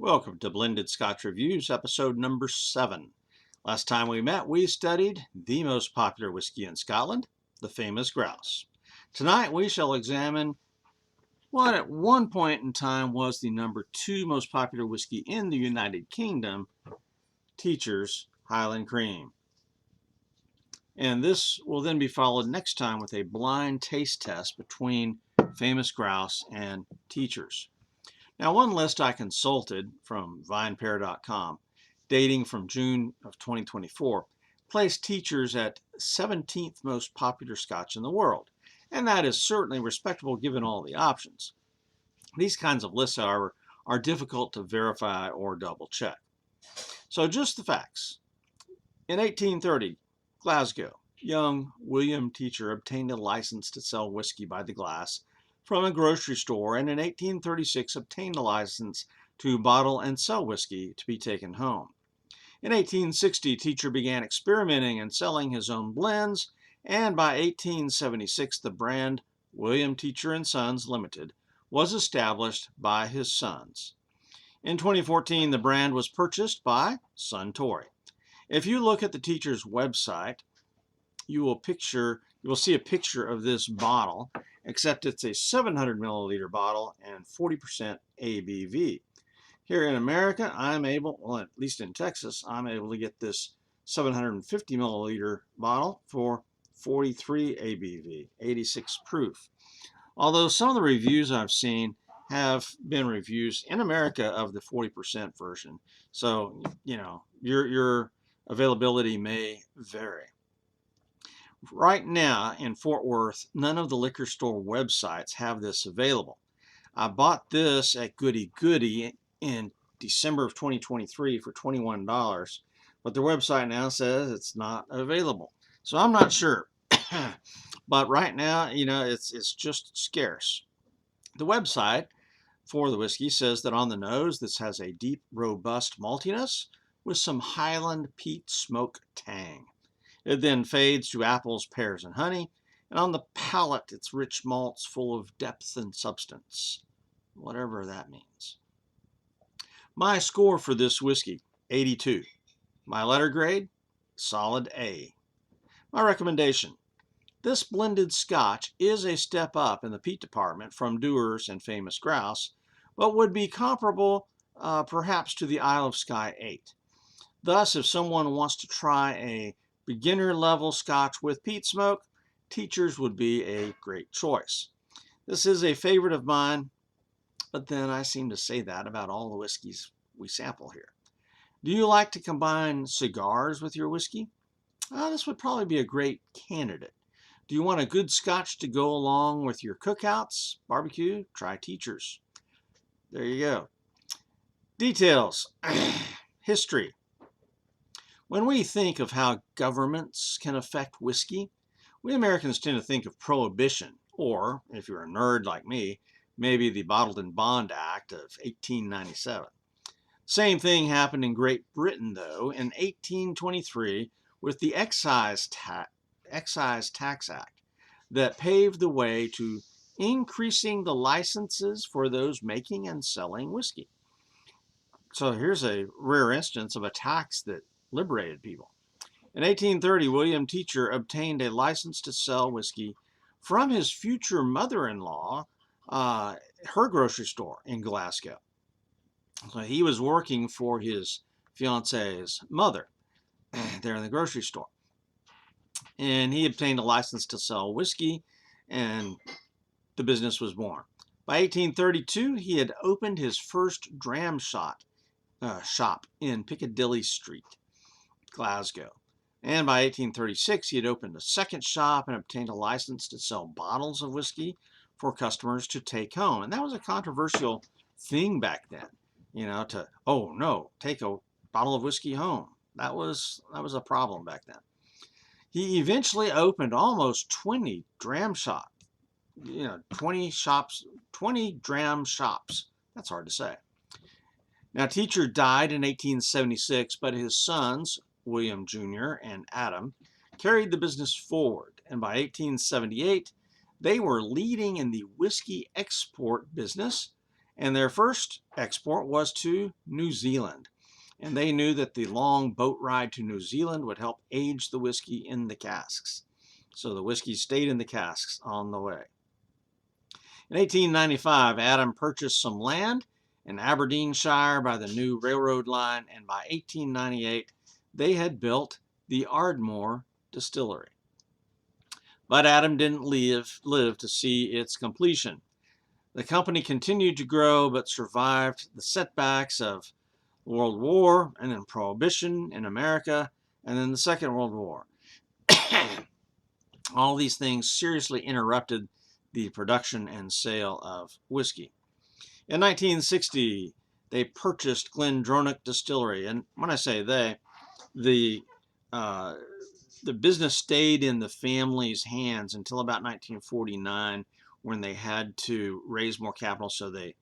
Welcome to Blended Scotch Reviews, episode number 7. Last time we met, we studied the most popular whiskey in Scotland, the famous Grouse. Tonight we shall examine what at one point in time was the number 2 most popular whiskey in the United Kingdom, Teacher's Highland Cream. And this will then be followed next time with a blind taste test between famous Grouse and Teacher's. Now, one list I consulted from vinepair.com, dating from June of 2024, placed Teacher's at 17th most popular Scotch in the world, and that is certainly respectable given all the options. These kinds of lists, however, are difficult to verify or double check. So just the facts. In 1830, Glasgow, young William Teacher obtained a license to sell whiskey by the glass from a grocery store, and in 1836 obtained a license to bottle and sell whiskey to be taken home. In 1860, Teacher began experimenting and selling his own blends, and by 1876, the brand William Teacher and Sons Limited was established by his sons. In 2014, the brand was purchased by Suntory. If you look at the Teacher's website, you will see a picture of this bottle, except it's a 700 milliliter bottle and 40% ABV. Here in America, at least in Texas, I'm able to get this 750 milliliter bottle for 43 ABV, 86 proof. Although some of the reviews I've seen have been reviews in America of the 40% version, so your availability may vary. Right now in Fort Worth, none of the liquor store websites have this available. I bought this at Goody Goody in December of 2023 for $21, but their website now says it's not available. So I'm not sure. But right now, it's just scarce. The website for the whiskey says that on the nose, this has a deep, robust maltiness with some Highland peat smoke tang. It then fades to apples, pears, and honey, and on the palate, it's rich malts full of depth and substance, whatever that means. My score for this whiskey, 82. My letter grade, solid A. My recommendation, this blended Scotch is a step up in the peat department from Dewar's and famous Grouse, but would be comparable perhaps to the Isle of Skye 8. Thus, if someone wants to try a beginner level Scotch with peat smoke, Teacher's would be a great choice. This is a favorite of mine, but then I seem to say that about all the whiskeys we sample here. Do you like to combine cigars with your whiskey? This would probably be a great candidate. Do you want a good Scotch to go along with your cookouts, barbecue? Try Teacher's. There you go. Details. History. When we think of how governments can affect whiskey, we Americans tend to think of Prohibition, or, if you're a nerd like me, maybe the Bottled and Bond Act of 1897. Same thing happened in Great Britain, though, in 1823 with the Excise Tax Act that paved the way to increasing the licenses for those making and selling whiskey. So here's a rare instance of a tax that liberated people. In 1830, William Teacher obtained a license to sell whiskey from his future mother-in-law, her grocery store in Glasgow. So he was working for his fiance's mother there in the grocery store. And he obtained a license to sell whiskey, and the business was born. By 1832, he had opened his first dram shop in Piccadilly Street, Glasgow. And by 1836, he had opened a second shop and obtained a license to sell bottles of whiskey for customers to take home. And that was a controversial thing back then, take a bottle of whiskey home. That was a problem back then. He eventually opened almost 20 dram shops. 20 dram shops. That's hard to say. Now, Teacher died in 1876, but his sons, William Jr. and Adam, carried the business forward, and by 1878, they were leading in the whiskey export business And their first export was to New Zealand. And they knew that the long boat ride to New Zealand would help age the whiskey in the casks. So the whiskey stayed in the casks on the way. In 1895, Adam purchased some land in Aberdeenshire by the new railroad line, and by 1898, they had built the Ardmore distillery. But Adam didn't live to see its completion. The company continued to grow, but survived the setbacks of World War and then Prohibition in America, and then the Second World War. All these things seriously interrupted the production and sale of whiskey. In 1960, they purchased Glendronach Distillery, and when I say they, the business stayed in the family's hands until about 1949, when they had to raise more capital, so they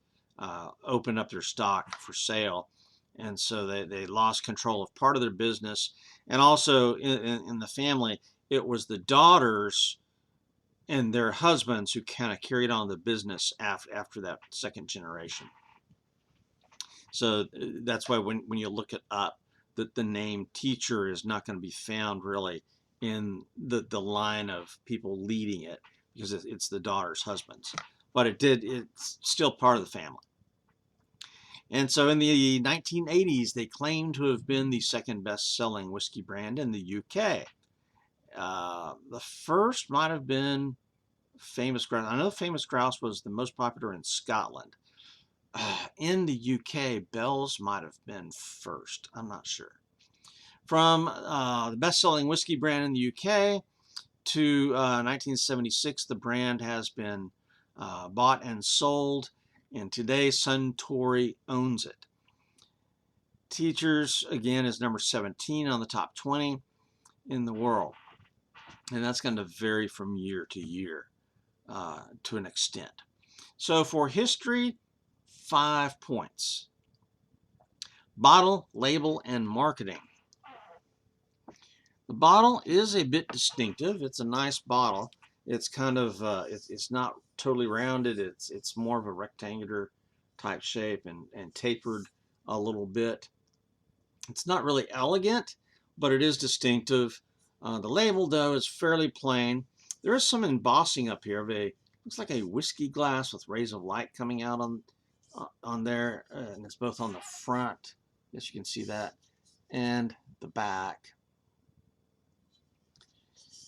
opened up their stock for sale. And so they lost control of part of their business. And also in the family, it was the daughters and their husbands who kind of carried on the business after that second generation. So that's why when you look it up, that the name teacher is not going to be found really in the line of people leading it, because it's the daughters' husbands. But it's still part of the family. And so in the 1980s, they claimed to have been the second best-selling whiskey brand in the UK. The first might have been Famous Grouse. I know Famous Grouse was the most popular in Scotland. In the UK, Bell's might have been first. I'm not sure. From the best-selling whiskey brand in the UK to 1976, the brand has been bought and sold, and today Suntory owns it. Teachers, again, is number 17 on the top 20 in the world. And that's going to vary from year to year to an extent. So for history, 5 points. Bottle, label, and marketing. The bottle is a bit distinctive. It's a nice bottle. It's kind of, it's not totally rounded. It's more of a rectangular type shape and tapered a little bit. It's not really elegant, but it is distinctive. The label, though, is fairly plain. There is some embossing up here of looks like a whiskey glass with rays of light coming out on there, and it's both on the front, yes, you can see that, and the back.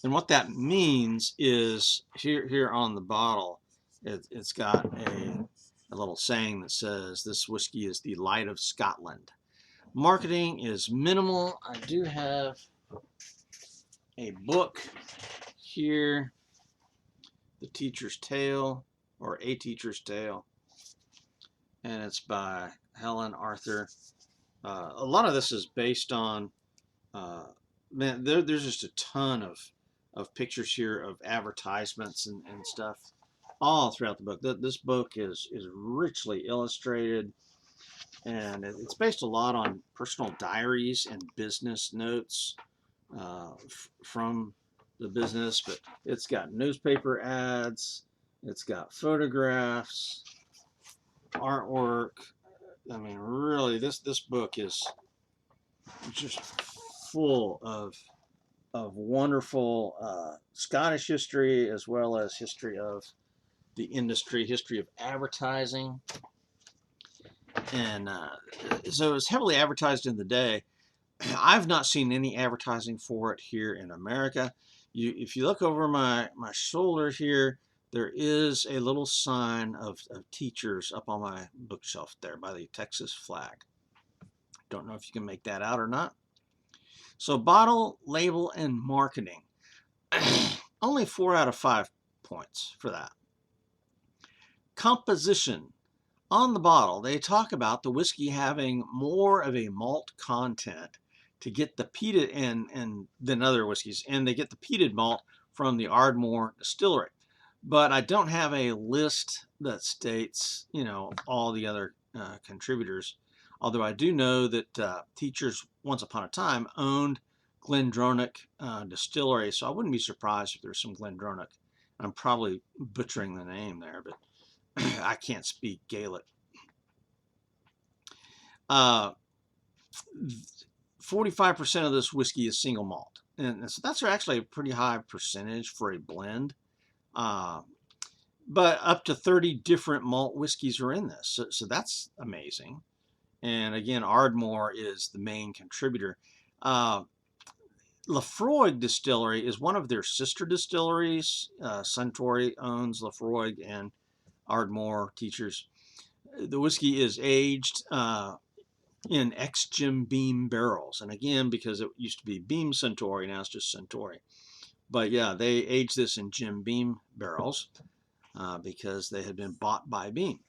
And what that means is here on the bottle, it's got a little saying that says this whiskey is the light of Scotland. Marketing is minimal. I do have a book here, The Teacher's Tale, or A Teacher's Tale, and it's by Helen Arthur. A lot of this is based on, man, there's just a ton of pictures here of advertisements and stuff all throughout the book. This book is richly illustrated, and it's based a lot on personal diaries and business notes from the business, but it's got newspaper ads, it's got photographs, artwork. I mean, really, this book is just full of wonderful Scottish history, as well as history of the industry, history of advertising. And so it's heavily advertised in the day. I've not seen any advertising for it here in America. If you look over my shoulder here, there is a little sign of teachers up on my bookshelf there by the Texas flag. Don't know if you can make that out or not. So bottle, label, and marketing. Only 4 out of 5 points for that. Composition. On the bottle, they talk about the whiskey having more of a malt content to get the peated and than other whiskeys, and they get the peated malt from the Ardmore distillery. But I don't have a list that states, all the other contributors. Although I do know that Teachers once upon a time owned Glendronach Distillery, so I wouldn't be surprised if there's some Glendronach. I'm probably butchering the name there, but I can't speak Gaelic. Uh, 45% of this whiskey is single malt. And so that's actually a pretty high percentage for a blend. Uh, but up to 30 different malt whiskeys are in this. So that's amazing. And again, Ardmore is the main contributor. Lefroy Distillery is one of their sister distilleries. Suntory owns Lefroy and Ardmore Teachers. The whiskey is aged in ex-Jim Beam barrels. And again, because it used to be Beam Suntory, now it's just Suntory. But yeah, they aged this in Jim Beam barrels because they had been bought by Beam.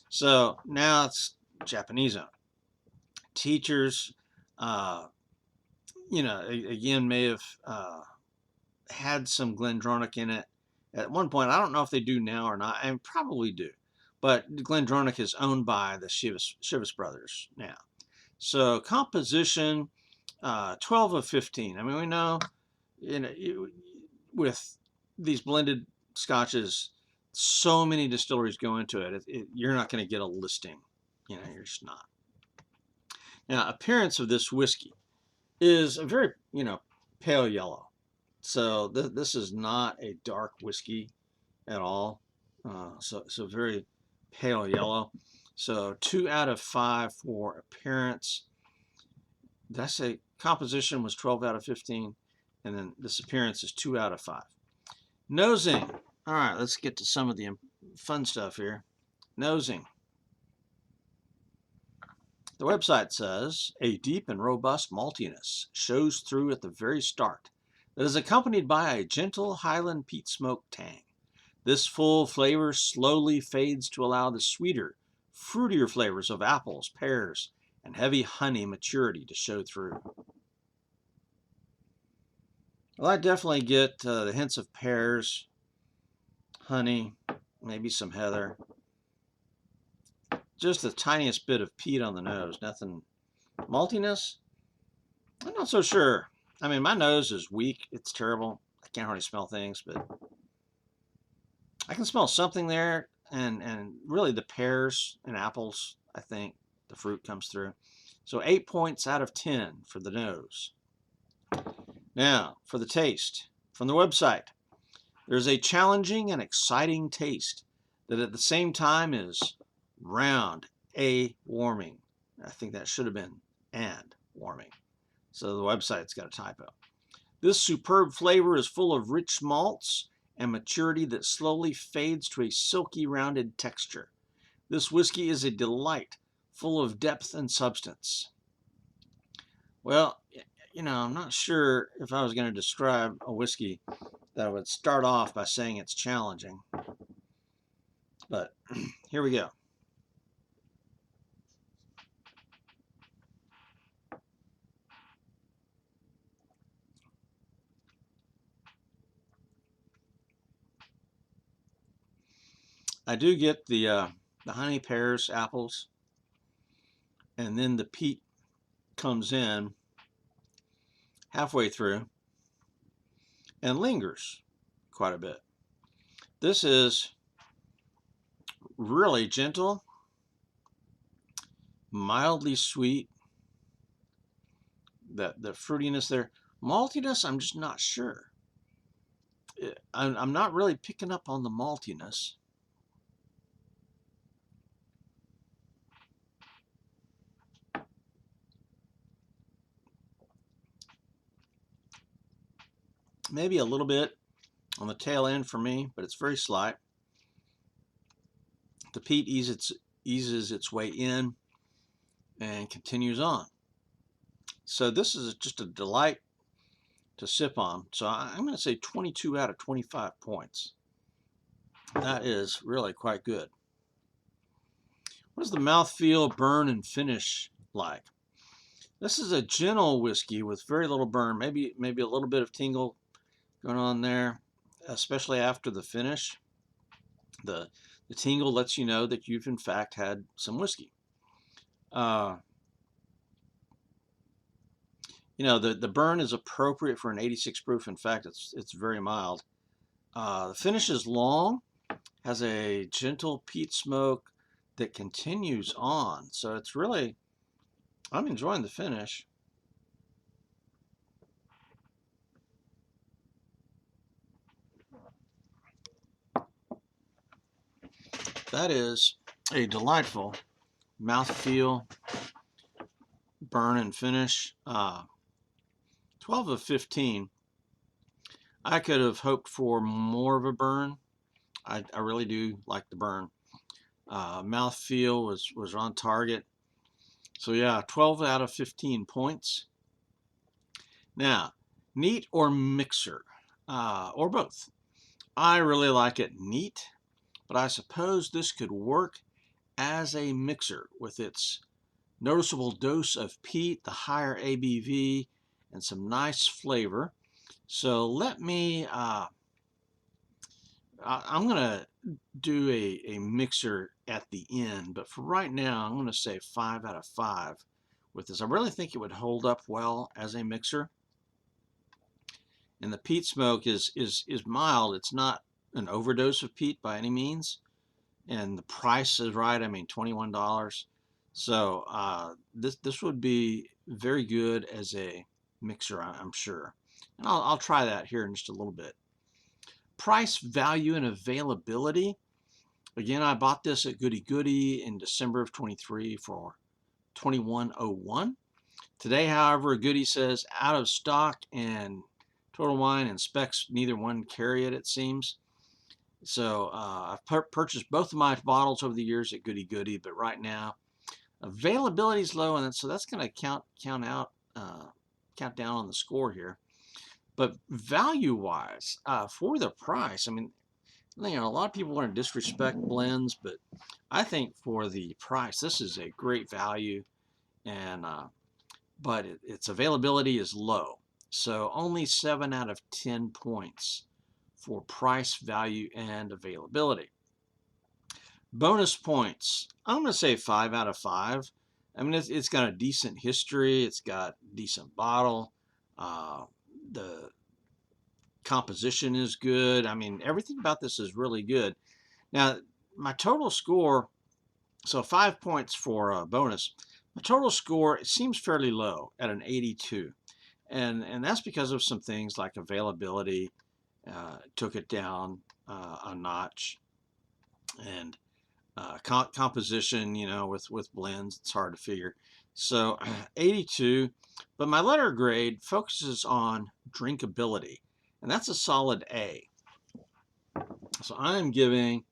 So now it's Japanese owned. Teachers, again, may have had some Glendronach in it at one point. I don't know if they do now or not, and probably do. But Glendronach is owned by the Chivas brothers now. So composition, 12 of 15. I mean, we know, with these blended scotches, so many distilleries go into it. You're not going to get a listing. You're just not. Now, appearance of this whiskey is a very, pale yellow. So this is not a dark whiskey at all. So very pale yellow. So 2 out of 5 for appearance. Did I say composition was 12 out of 15? And then this appearance is 2 out of 5. Nosing. All right, let's get to some of the fun stuff here. Nosing. The website says, a deep and robust maltiness shows through at the very start. That is accompanied by a gentle Highland peat smoke tang. This full flavor slowly fades to allow the sweeter, fruitier flavors of apples, pears, and heavy honey maturity to show through. Well, I definitely get the hints of pears, honey, maybe some heather. Just the tiniest bit of peat on the nose, nothing. Maltiness? I'm not so sure. I mean, my nose is weak. It's terrible. I can't hardly smell things, but I can smell something there. And really the pears and apples, I think the fruit comes through. So 8 points out of 10 for the nose. Now, for the taste. From the website, there's a challenging and exciting taste that at the same time is round, warming. I think that should have been and warming. So the website's got a typo. This superb flavor is full of rich malts and maturity that slowly fades to a silky rounded texture. This whiskey is a delight, full of depth and substance. Well, I'm not sure if I was going to describe a whiskey that I would start off by saying it's challenging. But here we go. I do get the honey, pears, apples, and then the peat comes in halfway through and lingers quite a bit. This is really gentle, mildly sweet. The fruitiness there. Maltiness, I'm just not sure. I'm not really picking up on the maltiness. Maybe a little bit on the tail end for me, but it's very slight. The peat eases its way in and continues on. So this is just a delight to sip on. So I'm going to say 22 out of 25 points. That is really quite good. What does the mouthfeel, burn, and finish like? This is a gentle whiskey with very little burn, maybe a little bit of tingle going on there, especially after the finish. The tingle lets you know that you've in fact had some whiskey. The burn is appropriate for an 86 proof. In fact, it's very mild. The finish is long, has a gentle peat smoke that continues on. So it's really I'm enjoying the finish. That is a delightful mouthfeel, burn and finish. 12 of 15. I could have hoped for more of a burn. I really do like the burn. Mouthfeel was on target. So yeah, 12 out of 15 points. Now, neat or mixer, or both. I really like it neat, but I suppose this could work as a mixer with its noticeable dose of peat, the higher ABV, and some nice flavor. So let me, I'm going to do a mixer at the end, but for right now, I'm going to say 5 out of 5 with this. I really think it would hold up well as a mixer. And the peat smoke is mild. It's not an overdose of peat by any means. And the price is right. I mean, $21. So this would be very good as a mixer, I'm sure. And I'll try that here in just a little bit. Price, value, and availability. Again, I bought this at Goody Goody in December of 23 for $21.01. Today, however, Goody says out of stock, and Total Wine and Specs, neither one carry it, it seems. So I've purchased both of my bottles over the years at Goody Goody, but right now availability is low, and so that's going to count down on the score here. But value-wise, for the price, I mean, a lot of people want to disrespect blends, but I think for the price, this is a great value, and but its availability is low. So only 7 out of 10 points for price, value, and availability. Bonus points. I'm going to say 5 out of 5. I mean, it's got a decent history. It's got decent bottle. The composition is good. I mean, everything about this is really good. Now, my total score, so 5 points for a bonus. My total score, it seems fairly low at an 82. And that's because of some things like availability, took it down a notch, and composition, with blends, it's hard to figure. So 82, but my letter grade focuses on drinkability, and that's a solid A. So I'm giving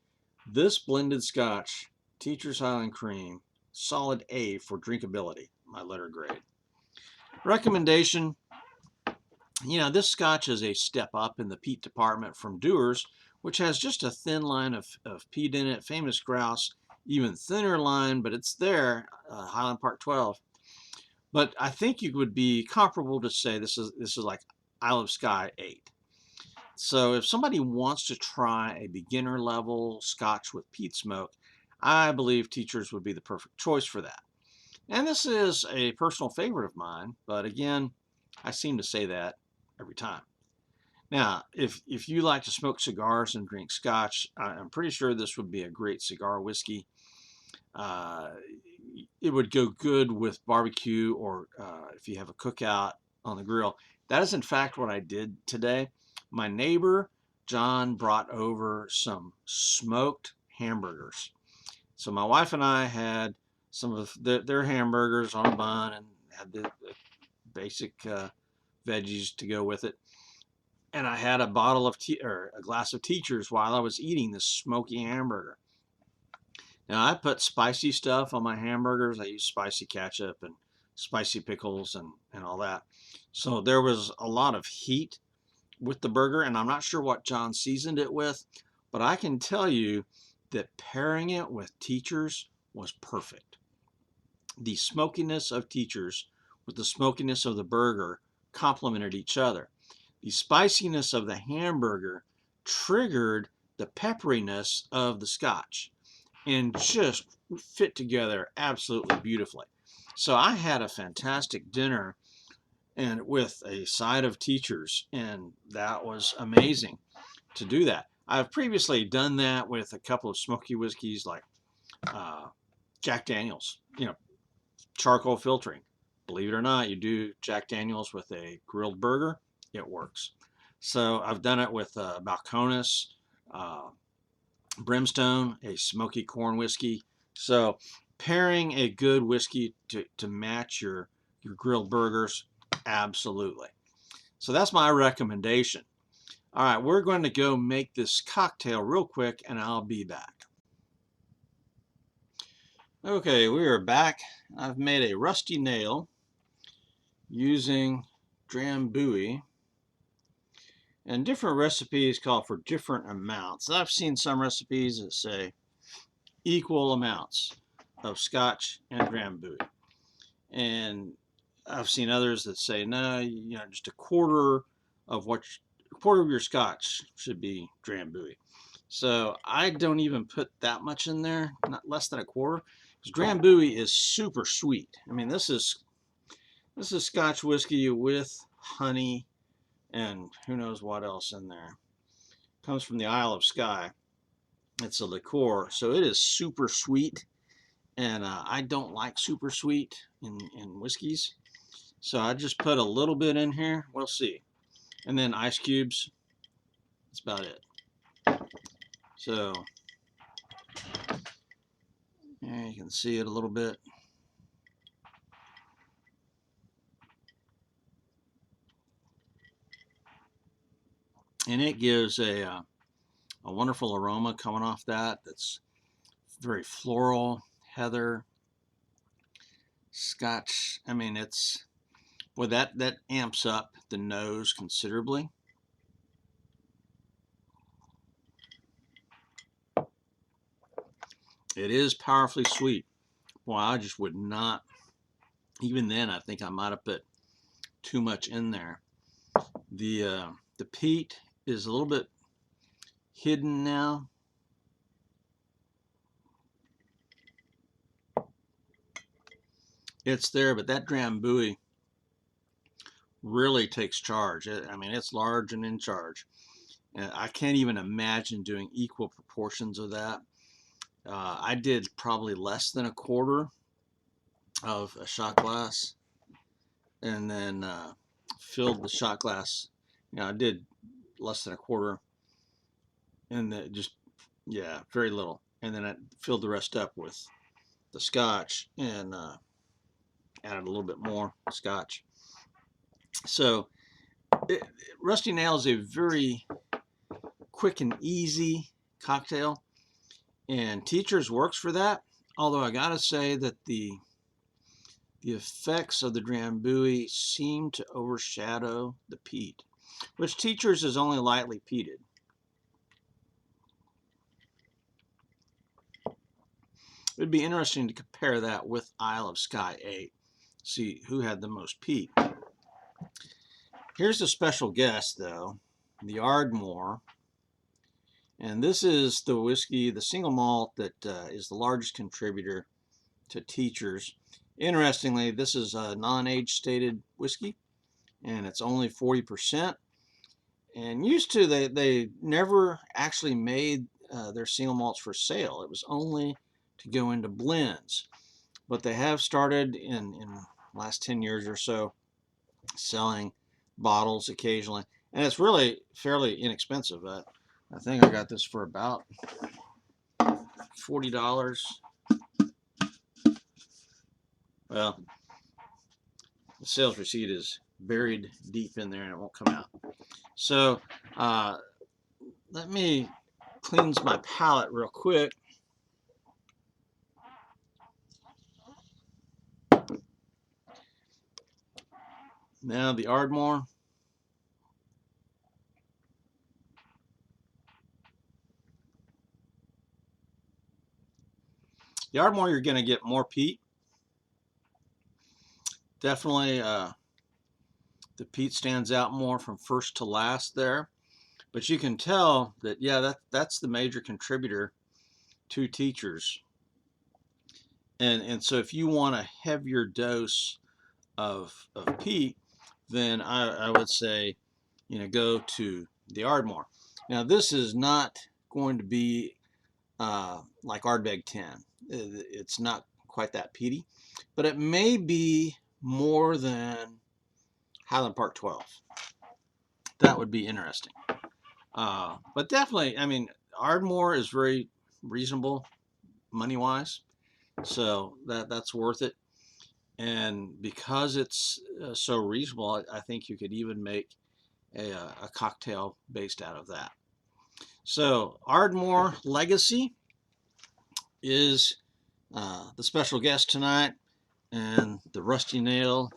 this blended Scotch, Teacher's Highland Cream, solid A for drinkability, my letter grade. Recommendation, this Scotch is a step up in the peat department from Dewar's, which has just a thin line of peat in it. Famous Grouse, even thinner line, but it's there, Highland Park 12. But I think you would be comparable to say this is like Isle of Skye 8. So if somebody wants to try a beginner level Scotch with peat smoke, I believe Teachers would be the perfect choice for that. And this is a personal favorite of mine, but again, I seem to say that every time. Now, if you like to smoke cigars and drink Scotch, I'm pretty sure this would be a great cigar whiskey. It would go good with barbecue, or if you have a cookout on the grill. That is in fact what I did today. My neighbor, John, brought over some smoked hamburgers. So my wife and I had some of their hamburgers on a bun and had the basic veggies to go with it. And I had a bottle of tea, or a glass of Teachers while I was eating this smoky hamburger. Now I put spicy stuff on my hamburgers. I use spicy ketchup and spicy pickles and all that. So there was a lot of heat with the burger, and I'm not sure what John seasoned it with, but I can tell you that pairing it with Teachers was perfect. The smokiness of Teachers with the smokiness of the burger complemented each other. The spiciness of the hamburger triggered the pepperiness of the Scotch and just fit together absolutely beautifully. So I had a fantastic dinner and with a side of Teachers, and that was amazing to do that. I've previously done that with a couple of smoky whiskeys like Jack Daniels, charcoal filtering. Believe it or not, you do Jack Daniels with a grilled burger, it works. So I've done it with Balcones, uh, Brimstone, a smoky corn whiskey. So pairing a good whiskey to match your grilled burgers, absolutely. So that's my recommendation. All right, we're going to go make this cocktail real quick and I'll be back. Okay, we are back. I've made a rusty nail using Drambuie, and different recipes call for different amounts. I've seen some recipes that say equal amounts of Scotch and Drambuie, and I've seen others that say no, just a quarter of your Scotch should be Drambuie. So I don't even put that much in there, not less than a quarter, because Drambuie is super sweet. I mean, this is Scotch whiskey with honey and who knows what else in there. Comes from the Isle of Skye. It's a liqueur, so it is super sweet, and I don't like super sweet in whiskeys. So I just put a little bit in here. We'll see. And then ice cubes. That's about it. So there you can see it a little bit. And it gives a wonderful aroma coming off that. That's very floral, heather, Scotch. I mean, that amps up the nose considerably. It is powerfully sweet. Well, I just would not. Even then, I think I might have put too much in there. The peat is a little bit hidden now. It's there, but that Drambuie really takes charge. I mean, it's large and in charge. And I can't even imagine doing equal proportions of that. I did probably less than a quarter of a shot glass, and then filled the shot glass. I did less than a quarter, and yeah, very little. And then I filled the rest up with the Scotch and added a little bit more Scotch. So Rusty Nail is a very quick and easy cocktail, and Teacher's works for that. Although I gotta say that the effects of the Drambuie seem to overshadow the peat, which Teacher's is only lightly peated. It would be interesting to compare that with Isle of Skye 8, see who had the most peat. Here's a special guest, though, the Ardmore. And this is the whiskey, the single malt that is the largest contributor to Teacher's. Interestingly, this is a non-age stated whiskey, and it's only 40%. And used to, they never actually made their single malts for sale. It was only to go into blends. But they have started in the last 10 years or so selling bottles occasionally. And it's really fairly inexpensive. I think I got this for about $40. Well, the sales receipt is buried deep in there and it won't come out. So let me cleanse my palate real quick. Now the Ardmore. The Ardmore, you're going to get more peat. Definitely the peat stands out more from first to last there. But you can tell that, yeah, that's the major contributor to Teacher's. And so if you want a heavier dose of peat, then I would say, go to the Ardmore. Now, this is not going to be like Ardbeg 10. It's not quite that peaty, but it may be more than Highland Park 12. That would be interesting. But definitely, I mean, Ardmore is very reasonable money-wise, so that's worth it. And because it's so reasonable, I think you could even make a cocktail based out of that. So Ardmore Legacy is the special guest tonight, and the Rusty Nail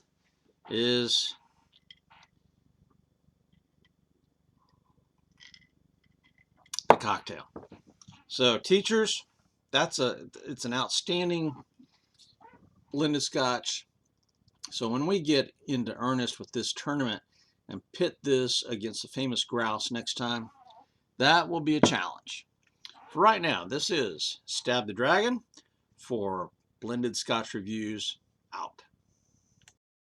is the cocktail. So teachers, it's an outstanding blended Scotch. So when we get into earnest with this tournament and pit this against the famous grouse next time, that will be a challenge. For right now, this is Stab the Dragon for Blended Scotch Reviews, out.